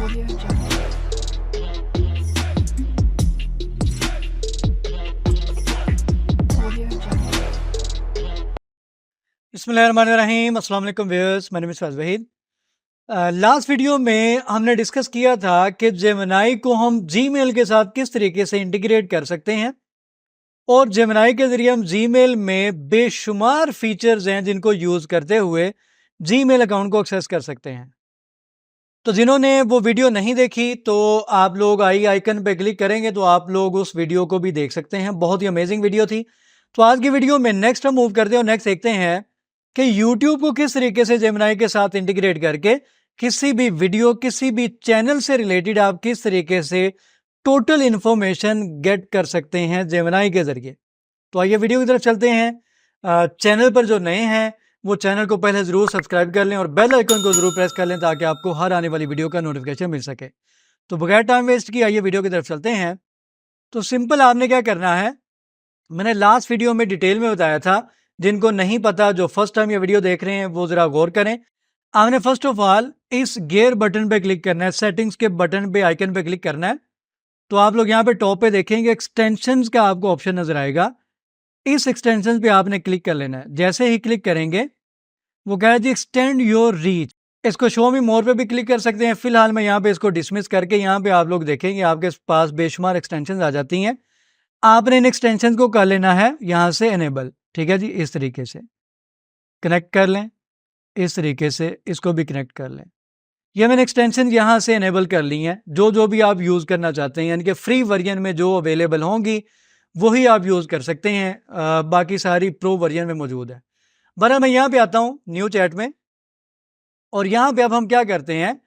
Audio Jungle. Audio Jungle. बिस्मिल्लाहिर्रहमानिर्रहीम। अस्सलाम वालेकुम viewers, my name is Faiz Waheed. Last video में हमने डिस्कस किया था कि जेमिनी को हम जीमेल के साथ किस तरीके से इंटीग्रेट कर सकते हैं और जेमिनी के ज़रिए हम जीमेल में बेशुमार फीचर्स हैं जिनको यूज़ करते हुए जीमेल अकाउंट को एक्सेस कर सकते हैं। तो जिन्होंने वो वीडियो नहीं देखी तो आप लोग आई आइकन पे क्लिक करेंगे तो आप लोग उस वीडियो को भी देख सकते हैं। बहुत ही अमेजिंग वीडियो थी। तो आज की वीडियो में नेक्स्ट हम मूव करते हैं और नेक्स्ट देखते हैं कि यूट्यूब को किस तरीके से जेमिनी के साथ इंटीग्रेट करके किसी भी वीडियो, किसी भी चैनल से रिलेटेड आप किस तरीके से टोटल इंफॉर्मेशन गेट कर सकते हैं जेमिनी के जरिए। तो आइए वीडियो की तरफ चलते हैं। चैनल पर जो नए हैं वो चैनल को पहले ज़रूर सब्सक्राइब कर लें और बेल आइकन को ज़रूर प्रेस कर लें ताकि आपको हर आने वाली वीडियो का नोटिफिकेशन मिल सके। तो बगैर टाइम वेस्ट किए आइए वीडियो की तरफ चलते हैं। तो सिंपल आपने क्या करना है, मैंने लास्ट वीडियो में डिटेल में बताया था। जिनको नहीं पता, जो फर्स्ट टाइम ये वीडियो देख रहे हैं वो ज़रा गौर करें। आपने फर्स्ट ऑफ ऑल इस गेयर बटन पे क्लिक करना है, सेटिंग्स के बटन पे आइकन पे क्लिक करना है। तो आप लोग यहाँ पे टॉप पे देखेंगे एक्सटेंशंस का आपको ऑप्शन नजर आएगा। इस एक्सटेंशन पे आपने क्लिक कर लेना है। जैसे ही क्लिक करेंगे वो कह रहा है जी एक्सटेंड योर रीच। इसको शो मी मोर पे भी क्लिक कर सकते हैं। फिलहाल मैं यहाँ पे इसको डिसमिस करके यहाँ पे आप लोग देखेंगे आपके पास बेशुमार एक्सटेंशन आ जाती हैं। आपने इन एक्सटेंशन को कर लेना है यहाँ से एनेबल। ठीक है जी, इस तरीके से कनेक्ट कर लें, इस तरीके से इसको भी कनेक्ट कर लें। ये मैंने एक्सटेंशन यहाँ से एनेबल कर ली हैं। जो जो भी आप यूज़ करना चाहते हैं, यानी कि फ्री वर्जन में जो अवेलेबल होंगी वही आप यूज़ कर सकते हैं। बाकी सारी प्रो वर्जन में मौजूद है। बरा मैं यहाँ पे आता हूँ न्यू चैट में और यहाँ पे अब हम क्या करते हैं,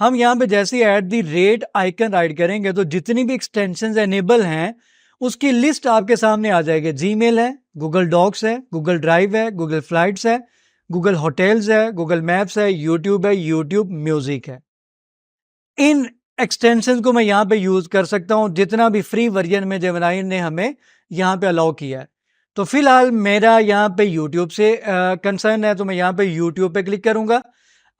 हम यहाँ पे जैसे at the rate icon right करेंगे तो जितनी भी एक्सटेंशन एनेबल हैं उसकी लिस्ट आपके सामने आ जाएगी। जीमेल है, गूगल डॉक्स है, गूगल ड्राइव है, गूगल फ्लाइट्स है, गूगल होटल्स है, गूगल मैप्स है, यूट्यूब है, यूट्यूब म्यूजिक है। इन एक्सटेंशन को मैं यहाँ पे यूज कर सकता हूँ जितना भी फ्री वर्जन में जेमिनी ने हमें यहाँ पे अलाउ किया है। तो फिलहाल मेरा यहाँ पे यूट्यूब से कंसर्न है तो मैं यहाँ पे यूट्यूब पे क्लिक करूंगा।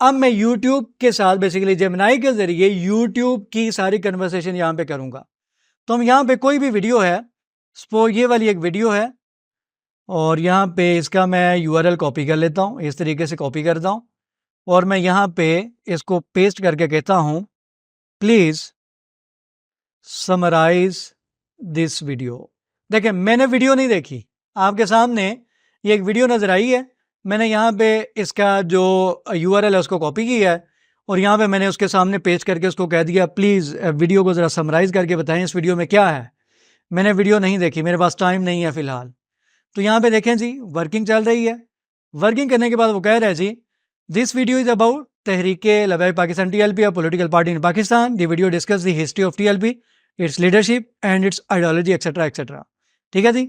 अब मैं यूट्यूब के साथ बेसिकली जेमिनी के जरिए यूट्यूब की सारी कन्वर्सेशन यहाँ पे करूंगा। तो हम यहाँ पे कोई भी वीडियो है, सपोज ये वाली एक वीडियो है और यहाँ पे इसका मैं यूआरएल कॉपी कर लेता हूँ। इस तरीके से कॉपी करता हूँ और मैं यहाँ पे इसको पेस्ट करके कहता हूँ प्लीज समराइज दिस वीडियो। देखिए मैंने वीडियो नहीं देखी, आपके सामने ये एक वीडियो नजर आई है। मैंने यहाँ पे इसका जो यूआरएल है उसको कॉपी किया है और यहाँ पे मैंने उसके सामने पेस्ट करके उसको कह दिया प्लीज़ वीडियो को ज़रा समराइज़ करके बताएं इस वीडियो में क्या है। मैंने वीडियो नहीं देखी, मेरे पास टाइम नहीं है फ़िलहाल। तो यहाँ पे देखें जी वर्किंग चल रही है। वर्किंग करने के बाद वो कह रहा है जी this video is about Tehreek-e लवाए Pakistan TLP, a political party in Pakistan. The video discuss the history of TLP, its leadership and its ideology etc etc. ठीक है जी,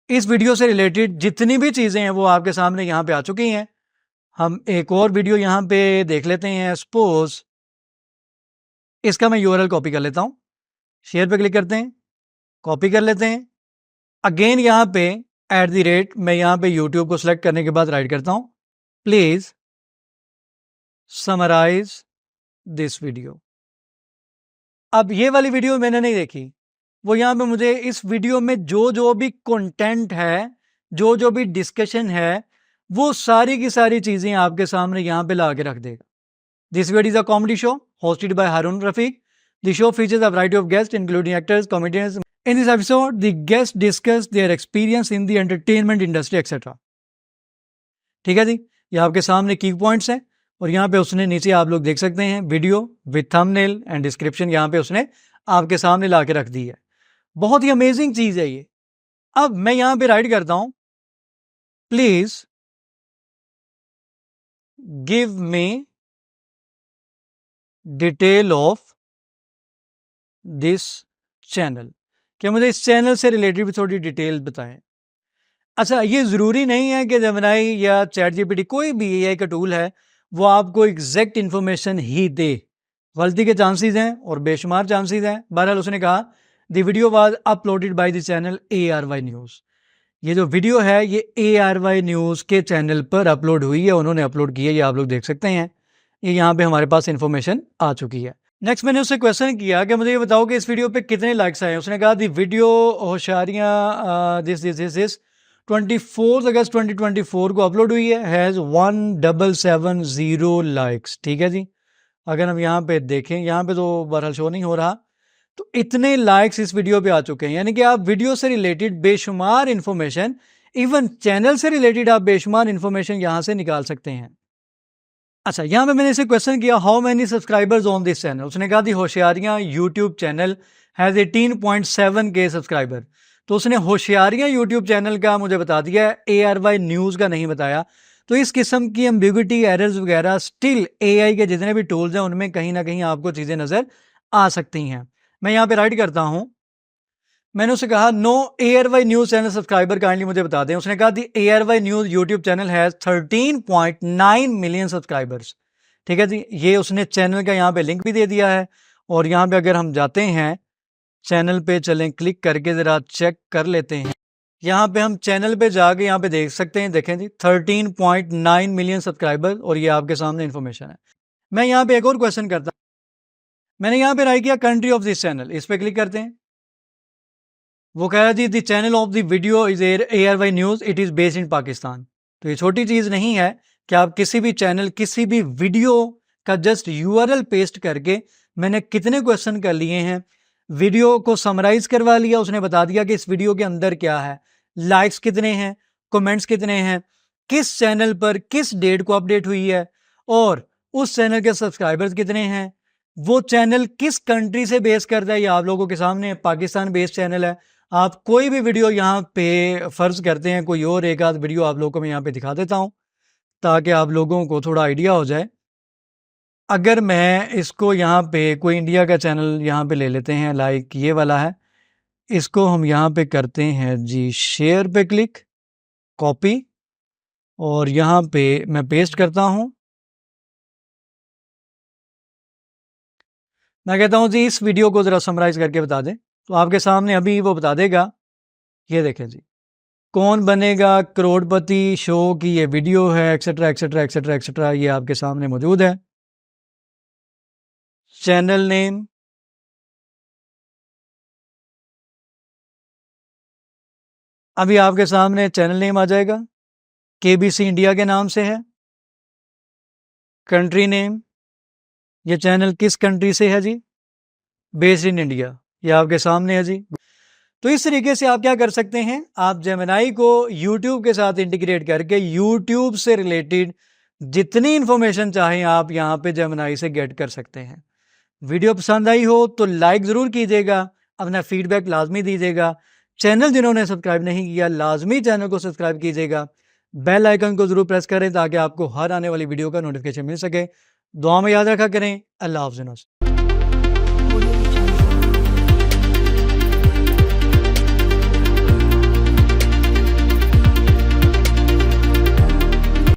इस वीडियो से रिलेटेड जितनी भी चीज़ें हैं वो आपके सामने यहाँ पे आ चुकी हैं। हम एक और वीडियो यहाँ पे देख लेते हैं। सपोज इसका मैं यूआरएल कॉपी कर लेता हूँ, शेयर पे क्लिक करते हैं, कॉपी कर लेते हैं। अगेन यहाँ पे एट द रेट मैं यहाँ पे यूट्यूब को सिलेक्ट करने के बाद राइट करता हूँ प्लीज समराइज दिस वीडियो। अब ये वाली वीडियो मैंने नहीं देखी, वो यहाँ पे मुझे इस वीडियो में जो जो भी कंटेंट है, जो जो भी डिस्कशन है, वो सारी की सारी चीज़ें आपके सामने यहाँ पे ला के रख देगा। This video is a comedy show hosted by Harun Rafiq. The show features a variety of guests including actors, comedians. In this episode, the guests discuss their experience in the entertainment industry etc. ठीक है जी, ये आपके सामने की points हैं और यहाँ पे उसने नीचे आप लोग देख सकते हैं video with thumbnail and description यहाँ पे उसने आपके सामने ला के रख दी है। बहुत ही अमेजिंग चीज़ है ये। अब मैं यहाँ पे राइट करता हूँ please give me detail of this channel, क्या मुझे इस चैनल से रिलेटेड भी थोड़ी डिटेल बताएं। अच्छा, ये ज़रूरी नहीं है कि जेमिनी या चैट जीपीटी कोई भी एआई का टूल है वो आपको एग्जैक्ट इन्फॉर्मेशन ही दे। गलती के चांसेस हैं और बेशुमार चांसेस हैं। बहरहाल उसने कहा the video was uploaded by the channel ARY news. ये जो वीडियो है ये ARY न्यूज़ के चैनल पर अपलोड हुई है, उन्होंने अपलोड की है, ये आप लोग देख सकते हैं। ये यहाँ पे हमारे पास इंफॉर्मेशन आ चुकी है। नेक्स्ट मैंने उससे क्वेश्चन किया कि मुझे ये बताओ कि इस वीडियो पे कितने लाइक्स आए। उसने कहा दी वीडियो होशियारियाँ दिस 24 अगस्त 2024 को अपलोड हुई है, हैज़ 1770 लाइक्स। ठीक है जी, अगर हम यहाँ पे देखें, यहाँ पे तो बहरहाल शो नहीं हो रहा, तो इतने लाइक्स इस वीडियो पे आ चुके हैं। यानी कि आप वीडियो से रिलेटेड बेशुमार इंफॉर्मेशन, इवन चैनल से रिलेटेड आप बेशुमार इंफॉर्मेशन यहाँ से निकाल सकते हैं। अच्छा, यहाँ पे मैंने इसे क्वेश्चन किया how many subscribers on this channel. उसने कहा the Hoshiyariyan YouTube channel has 18.7K subscriber. तो उसने होशियारियाँ यूट्यूब चैनल का मुझे बता दिया है, ARY न्यूज़ का नहीं बताया। तो इस किस्म की एम्बिग्विटी, एरर्स वगैरह स्टिल AI के जितने भी टूल्स हैं उनमें कहीं ना कहीं आपको चीज़ें नज़र आ सकती हैं। मैं यहाँ पे राइट करता हूँ, मैंने उससे कहा no ARY news channel subscriber kindly मुझे बता दें। उसने कहा the ARY news YouTube channel has 13.9 million subscribers. ठीक है जी, ये उसने चैनल का यहाँ पे लिंक भी दे दिया है। और यहाँ पे अगर हम जाते हैं चैनल पे, चलें क्लिक करके ज़रा चेक कर लेते हैं। यहाँ पे हम चैनल पे जाके यहाँ पे देख सकते हैं, देखें जी 13.9 मिलियन सब्सक्राइबर, और ये आपके सामने इन्फॉर्मेशन है। मैं यहाँ पे एक और क्वेश्चन करता, मैंने यहाँ पे राइट किया कंट्री ऑफ दिस चैनल, इस पर क्लिक करते हैं। वो कह रहा जी the channel of the video is ARY news, it is based in Pakistan. तो ये छोटी चीज़ नहीं है कि आप किसी भी चैनल, किसी भी वीडियो का जस्ट URL पेस्ट करके, मैंने कितने क्वेश्चन कर लिए हैं, वीडियो को समराइज करवा लिया, उसने बता दिया कि इस वीडियो के अंदर क्या है, लाइक्स कितने हैं, कमेंट्स कितने हैं, किस चैनल पर किस डेट को अपडेट हुई है, और उस चैनल के सब्सक्राइबर्स कितने हैं, वो चैनल किस कंट्री से बेस करता है। ये आप लोगों के सामने पाकिस्तान बेस्ड चैनल है। आप कोई भी वीडियो यहाँ पे फर्ज करते हैं, कोई और एक आध वीडियो आप लोगों को मैं यहाँ पे दिखा देता हूँ ताकि आप लोगों को थोड़ा आइडिया हो जाए। अगर मैं इसको यहाँ पे कोई इंडिया का चैनल यहाँ पे ले लेते हैं, लाइक ये वाला है, इसको हम यहाँ पे करते हैं जी शेयर पे क्लिक, कॉपी, और यहाँ पे मैं पेस्ट करता हूँ। मैं कहता हूँ जी इस वीडियो को ज़रा समराइज करके बता दें, तो आपके सामने अभी वो बता देगा। ये देखें जी, कौन बनेगा करोड़पति शो की ये वीडियो है, एक्सेट्रा एक्सेट्रा एक्सेट्रा एक्सेट्रा, ये आपके सामने मौजूद है। चैनल नेम, अभी आपके सामने चैनल नेम आ जाएगा, KBC इंडिया के नाम से है। कंट्री नेम, ये चैनल किस कंट्री से है जी, बेस्ड इन इंडिया, ये आपके सामने है जी। तो इस तरीके से आप क्या कर सकते हैं, आप जेमिनाई को यूट्यूब के साथ इंटीग्रेट करके यूट्यूब से रिलेटेड जितनी इंफॉर्मेशन चाहें आप यहाँ पे जेमिनाई से गेट कर सकते हैं। वीडियो पसंद आई हो तो लाइक ज़रूर कीजिएगा, अपना फीडबैक लाजमी दीजिएगा। चैनल जिन्होंने सब्सक्राइब नहीं किया लाजमी चैनल को सब्सक्राइब कीजिएगा। बेल आइकन को ज़रूर प्रेस करें ताकि आपको हर आने वाली वीडियो का नोटिफिकेशन मिल सके। दुआ में याद रखा करें। अल्लाह हाफ़िज़।